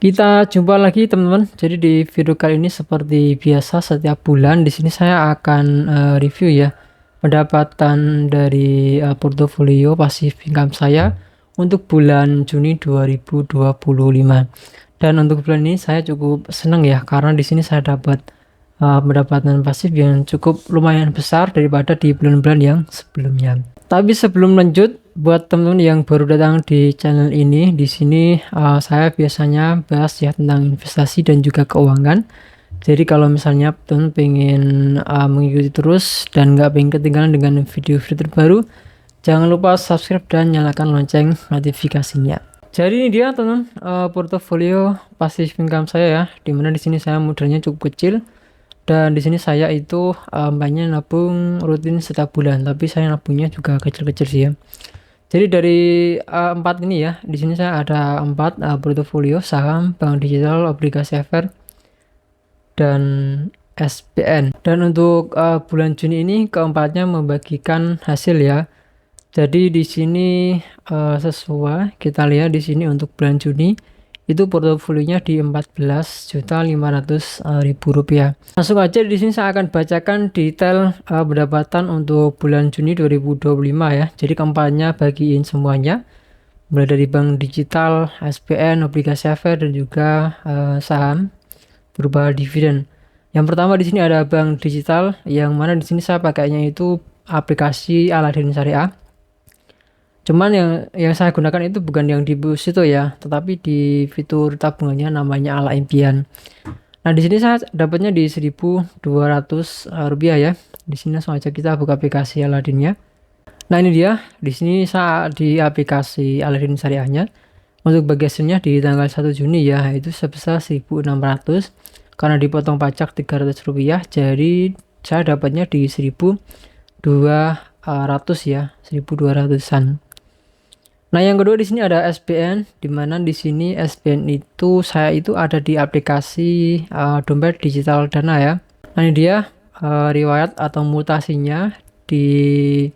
Kita jumpa lagi teman-teman. Jadi di video kali ini seperti biasa setiap bulan di sini saya akan review ya pendapatan dari portofolio passive income saya untuk bulan Juni 2025. Dan untuk bulan ini saya cukup senang ya karena di sini saya dapat pendapatan pasif yang cukup lumayan besar daripada di bulan-bulan yang sebelumnya. Tapi sebelum lanjut, buat teman-teman yang baru datang di channel ini, di sini saya biasanya bahas ya tentang investasi dan juga keuangan. Jadi kalau misalnya teman-teman pengen mengikuti terus dan nggak pengen ketinggalan dengan video-video terbaru, jangan lupa subscribe dan nyalakan lonceng notifikasinya. Jadi ini dia teman-teman portofolio passive income saya ya, dimana di sini saya modalnya cukup kecil. Dan di sini saya itu banyak nabung rutin setiap bulan, tapi saya nabungnya juga kecil-kecil sih ya. Jadi dari 4 ini ya, di sini saya ada 4 portofolio saham, bank digital, obligasi FR, dan SPN. Dan untuk bulan Juni ini keempatnya membagikan hasil ya. Jadi di sini sesuai kita lihat di sini untuk bulan Juni itu portofolionya di 14.500.000 rupiah. Langsung aja di sini saya akan bacakan detail pendapatan untuk bulan Juni 2025 ya. Jadi keempatnya bagiin semuanya, mulai dari bank digital, SPN, obligasi FR, dan juga saham berupa dividen. Yang pertama di sini ada bank digital, yang mana di sini saya pakainya itu aplikasi Aladin Syariah. Cuman yang saya gunakan itu bukan yang di bus itu ya, tetapi di fitur tabungannya namanya Ala Impian. Nah, di sini saya dapatnya di 1.200 rupiah ya. Di sini langsung aja kita buka aplikasi Aladinnya. Nah, ini dia. Di sini saya di aplikasi Aladin Syariahnya. Untuk bagi hasilnya di tanggal 1 Juni ya, itu sebesar 1.600 karena dipotong pajak 300 rupiah. Jadi saya dapatnya di 1.200 ya, 1.200-an. Nah, yang kedua di sini ada SPN, di mana di sini SPN itu saya itu ada di aplikasi dompet digital Dana ya. Nah, ini dia riwayat atau mutasinya di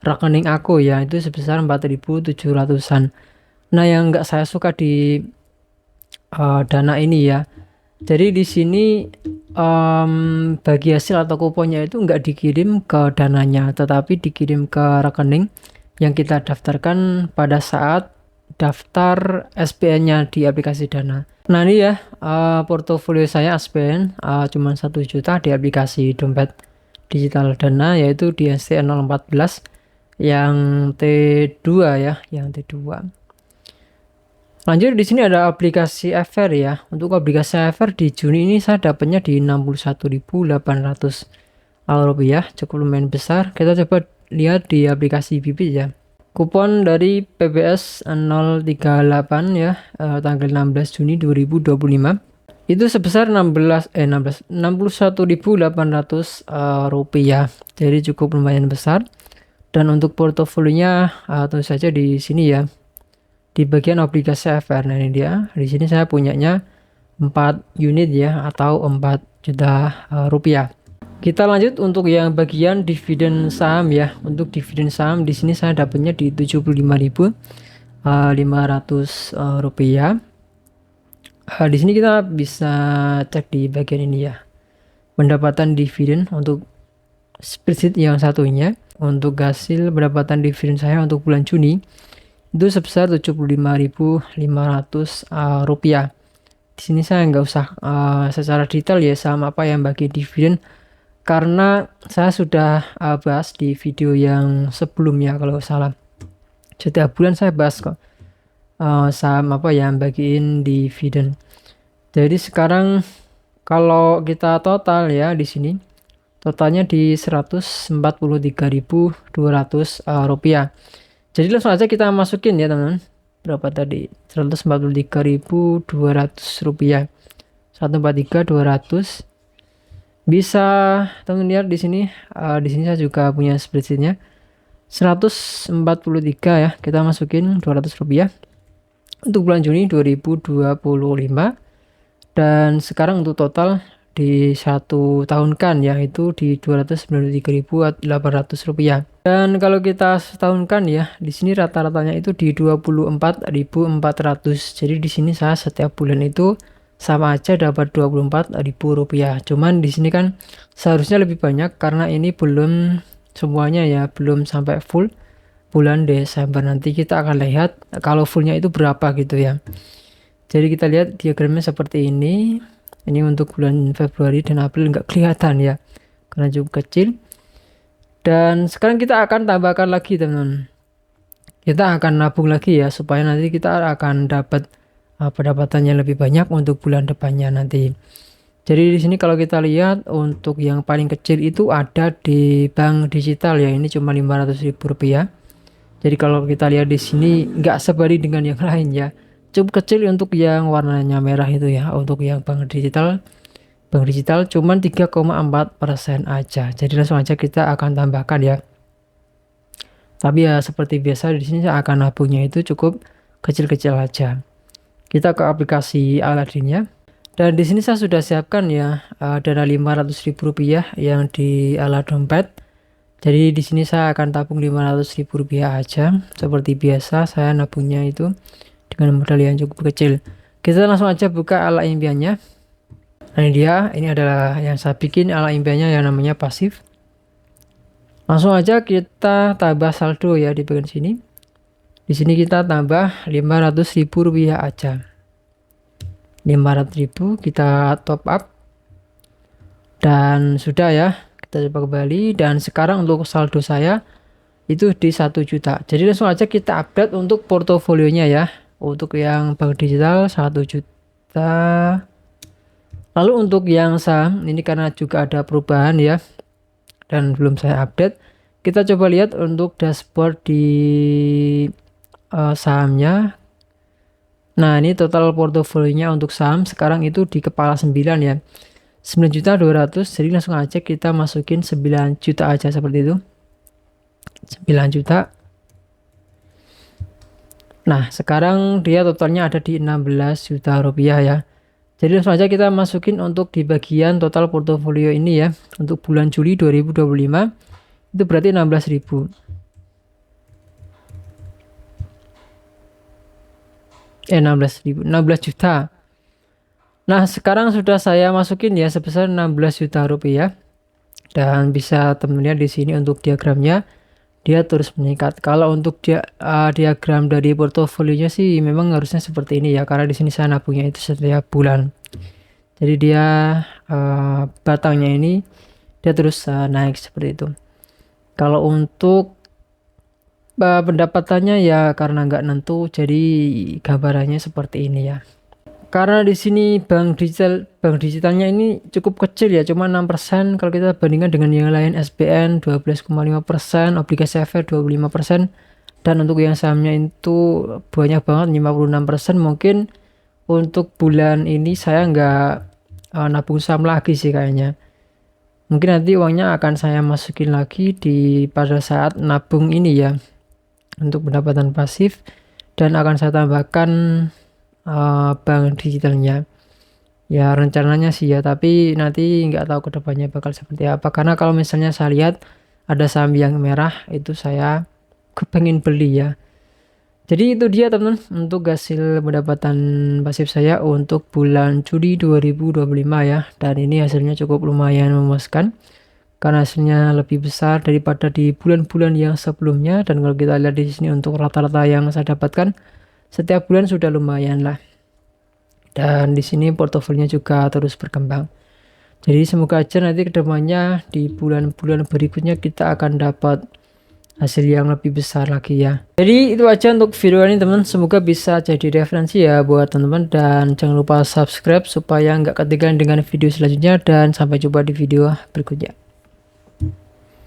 rekening aku ya, itu sebesar 4.700-an. Nah, yang enggak saya suka di Dana ini ya. Jadi di sini bagi hasil atau kuponnya itu enggak dikirim ke Dananya, tetapi dikirim ke rekening yang kita daftarkan pada saat daftar SPN-nya di aplikasi Dana. Nah, ini ya portofolio saya SPN cuma 1 juta di aplikasi dompet digital Dana, yaitu di ST014 yang T2 ya, yang T2. Lanjut di sini ada aplikasi FR ya. Untuk aplikasi FR di Juni ini saya dapatnya di 61.800 rupiah, cukup lumayan besar. Kita coba lihat di aplikasi Bibit ya. Kupon dari PBS 038 ya, tanggal 16 Juni 2025 itu sebesar 61.800 rupiah. Jadi cukup lumayan besar. Dan untuk portofolionya tentu saja di sini ya, di bagian obligasi FR. Nah, ini dia. Di sini saya punyanya 4 unit ya, atau 4 juta rupiah. Kita lanjut untuk yang bagian dividen saham ya. Untuk dividen saham di sini saya dapatnya di 75.500 rupiah. Di sini kita bisa cek di bagian ini ya. Pendapatan dividen untuk spreadsheet yang satunya. Untuk hasil pendapatan dividen saya untuk bulan Juni itu sebesar 75.500 rupiah. Di sini saya nggak usah secara detail ya saham apa yang bagi dividen, karena saya sudah bahas di video yang sebelumnya kalau salah. Setiap bulan saya bahas kok saham apa yang bagiin dividen. Jadi sekarang kalau kita total ya, di sini totalnya di 143.200 rupiah. Jadi langsung aja kita masukin ya teman-teman. Berapa tadi? 143.200 rupiah. 143.200. Bisa teman lihat di sini. Di sini saya juga punya spreadsheetnya. 143 ya. Kita masukin 200 rupiah untuk bulan Juni 2025. Dan sekarang untuk total di 1 tahun kan, yaitu di 293.800 rupiah. Dan kalau kita setahunkan ya, di sini rata-ratanya itu di 24.400. Jadi di sini saya setiap bulan itu sama aja dapat 24.000 rupiah. Cuman di sini kan seharusnya lebih banyak karena ini belum semuanya ya, belum sampai full bulan Desember. Nanti kita akan lihat kalau fullnya itu berapa gitu ya. Jadi kita lihat diagramnya seperti ini. Ini untuk bulan Februari dan April nggak kelihatan ya, karena cukup kecil. Dan sekarang kita akan tambahkan lagi teman-teman. Kita akan nabung lagi ya, supaya nanti kita akan dapat pendapatannya lebih banyak untuk bulan depannya nanti. Jadi di sini kalau kita lihat untuk yang paling kecil itu ada di bank digital ya, ini cuma 500.000 rupiah. Jadi kalau kita lihat di sini nggak sebanding dengan yang lain ya, cukup kecil untuk yang warnanya merah itu ya, untuk yang bank digital cuman 3,4% aja. Jadi langsung aja kita akan tambahkan ya. Tapi ya seperti biasa di sini saya akan nabungnya itu cukup kecil-kecil aja. Kita ke aplikasi Aladinnya. Dan di sini saya sudah siapkan ya dana 500.000 rupiah yang di ala dompet. Jadi di sini saya akan tabung 500.000 rupiah aja. Seperti biasa saya nabungnya itu dengan modal yang cukup kecil. Kita langsung aja buka ala impiannya. Nah ini dia, ini adalah yang saya bikin ala impiannya yang namanya pasif. Langsung aja kita tambah saldo ya di bagian sini. Di sini kita tambah 500.000 rupiah aja. 500.000 kita top up. Dan sudah ya, kita coba kembali. Dan sekarang untuk saldo saya itu di 1 juta. Jadi langsung aja kita update untuk portofolionya ya. Untuk yang bank digital 1 juta. Lalu untuk yang saham ini karena juga ada perubahan ya, dan belum saya update. Kita coba lihat untuk dashboard di sahamnya. Nah ini total portofolionya untuk saham sekarang itu di kepala 9 ya, 9.200.000. Jadi langsung aja kita masukin 9 juta aja seperti itu, 9 juta. Nah sekarang dia totalnya ada di 16 juta rupiah ya. Jadi langsung aja kita masukin untuk di bagian total portofolio ini ya. Untuk bulan Juli 2025 itu berarti 16.000. 16 juta. Nah sekarang sudah saya masukin ya sebesar 16 juta rupiah. Dan bisa teman-teman lihat di sini untuk diagramnya dia terus meningkat. Kalau untuk diagram dari portofolionya sih memang harusnya seperti ini ya, karena di sini saya nabungnya itu setiap bulan. Jadi dia batangnya ini dia terus naik seperti itu. Kalau untuk pendapatannya ya karena nggak nentu, jadi gambarannya seperti ini ya. Karena di sini bank digitalnya ini cukup kecil ya, cuma 6%. Kalau kita bandingkan dengan yang lain, SBN 12,5%, obligasi efek 25%, dan untuk yang sahamnya itu banyak banget 56%. Mungkin untuk bulan ini saya nggak nabung saham lagi sih kayaknya. Mungkin nanti uangnya akan saya masukin lagi pada saat nabung ini ya, untuk pendapatan pasif, dan akan saya tambahkan bank digitalnya ya, rencananya sih ya, tapi nanti nggak tahu kedepannya bakal seperti apa. Karena kalau misalnya saya lihat ada saham yang merah itu saya kepengen beli ya. Jadi itu dia teman-teman untuk hasil pendapatan pasif saya untuk bulan Juli 2025 ya. Dan ini hasilnya cukup lumayan memuaskan karena hasilnya lebih besar daripada di bulan-bulan yang sebelumnya. Dan kalau kita lihat di sini untuk rata-rata yang saya dapatkan setiap bulan sudah lumayan lah. Dan di sini portofolionya juga terus berkembang. Jadi semoga aja nanti kedepannya di bulan-bulan berikutnya kita akan dapat hasil yang lebih besar lagi ya. Jadi itu aja untuk video ini teman, semoga bisa jadi referensi ya buat teman-teman, dan jangan lupa subscribe supaya nggak ketinggalan dengan video selanjutnya, dan sampai jumpa di video berikutnya.